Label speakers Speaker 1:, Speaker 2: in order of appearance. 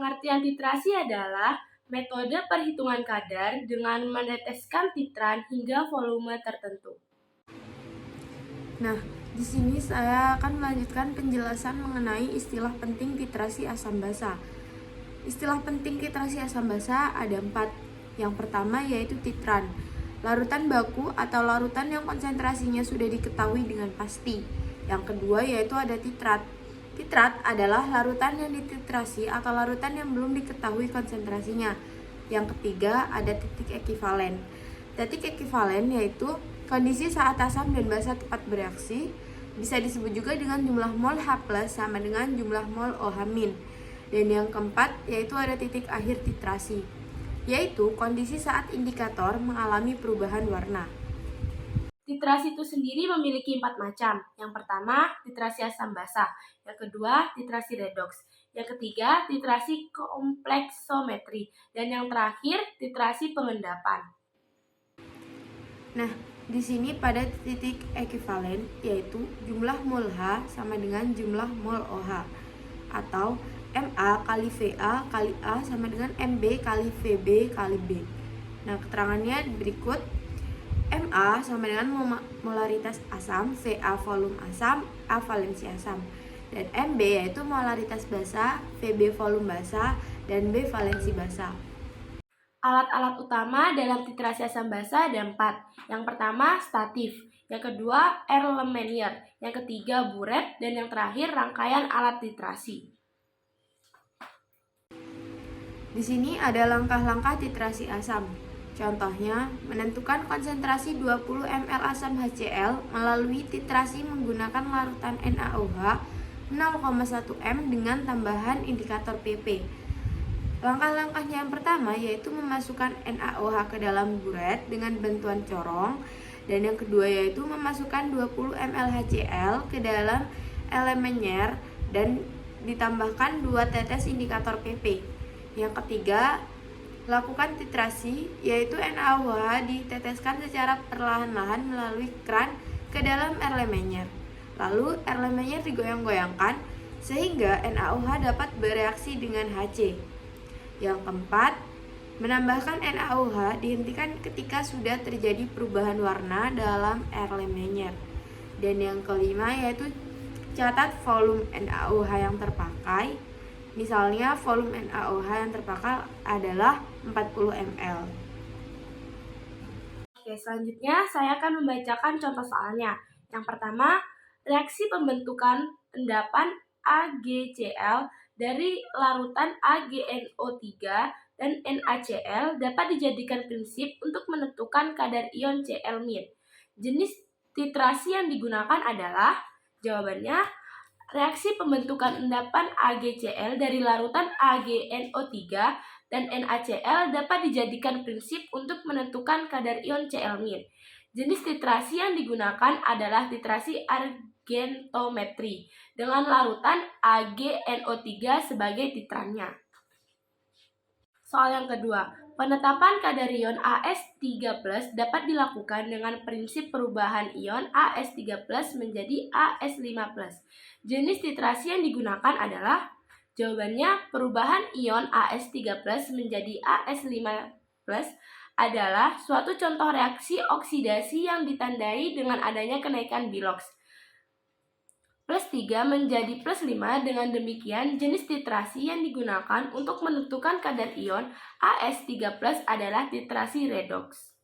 Speaker 1: Pengertian titrasi adalah metode perhitungan kadar dengan meneteskan titran hingga volume tertentu.
Speaker 2: Nah, di sini saya akan melanjutkan penjelasan mengenai istilah penting titrasi asam basa. Istilah penting titrasi asam basa ada 4. Yang pertama yaitu titran, larutan baku atau larutan yang konsentrasinya sudah diketahui dengan pasti. Yang kedua yaitu ada titrat. Titrat adalah larutan yang dititrasi atau larutan yang belum diketahui konsentrasinya. Yang ketiga ada titik ekivalen. Titik ekivalen yaitu kondisi saat asam dan basa tepat bereaksi, bisa disebut juga dengan jumlah mol H+ sama dengan jumlah mol OH-. Dan yang keempat yaitu ada titik akhir titrasi, yaitu kondisi saat indikator mengalami perubahan warna.
Speaker 1: Titrasi itu sendiri memiliki 4 macam. Yang pertama, titrasi asam basa. Yang kedua, titrasi redoks. Yang ketiga, titrasi kompleksometri. Dan yang terakhir, titrasi pengendapan.
Speaker 2: Nah, di sini pada titik ekivalen yaitu jumlah mol H sama dengan jumlah mol OH, atau MA kali VA kali A sama dengan MB kali VB kali B. Nah, keterangannya berikut. MA sama dengan molaritas asam, VA volume asam, A valensi asam. Dan MB yaitu molaritas basa, VB volume basa, dan B valensi basa.
Speaker 1: Alat-alat utama dalam titrasi asam basa ada 4. Yang pertama, statif. Yang kedua, Erlenmeyer. Yang ketiga, buret. Dan yang terakhir, rangkaian alat titrasi.
Speaker 2: Di sini ada langkah-langkah titrasi asam. Contohnya, menentukan konsentrasi 20 ml asam HCl melalui titrasi menggunakan larutan NaOH 0,1 m dengan tambahan indikator pp. Langkah-langkahnya yang pertama yaitu memasukkan NaOH ke dalam buret dengan bantuan corong, dan yang kedua yaitu memasukkan 20 ml HCl ke dalam Erlenmeyer dan ditambahkan 2 tetes indikator pp. Yang ketiga, lakukan titrasi, yaitu NaOH diteteskan secara perlahan-lahan melalui kran ke dalam Erlenmeyer. Lalu Erlenmeyer digoyang-goyangkan sehingga NaOH dapat bereaksi dengan Hc. Yang keempat, menambahkan NaOH dihentikan ketika sudah terjadi perubahan warna dalam Erlenmeyer. Dan yang kelima yaitu catat volume NaOH yang terpakai. Misalnya volume NaOH yang terpakai adalah 40 ml.
Speaker 1: Oke, selanjutnya saya akan membacakan contoh soalnya. Yang pertama, reaksi pembentukan endapan AgCl dari larutan AgNO3 dan NaCl dapat dijadikan prinsip untuk menentukan kadar ion Cl-. Jenis titrasi yang digunakan adalah, jawabannya, reaksi pembentukan endapan AgCl dari larutan AgNO3 dan NaCl dapat dijadikan prinsip untuk menentukan kadar ion Cl-. Jenis titrasi yang digunakan adalah titrasi argentometri dengan larutan AgNO3 sebagai titrannya. Soal yang kedua, penetapan kadar ion As3+ dapat dilakukan dengan prinsip perubahan ion As3+ menjadi As5+. Jenis titrasi yang digunakan adalah, jawabannya, perubahan ion As3+ menjadi As5+ adalah suatu contoh reaksi oksidasi yang ditandai dengan adanya kenaikan bilox. +3 menjadi +5. Dengan demikian, jenis titrasi yang digunakan untuk menentukan kadar ion As3+ adalah titrasi redoks.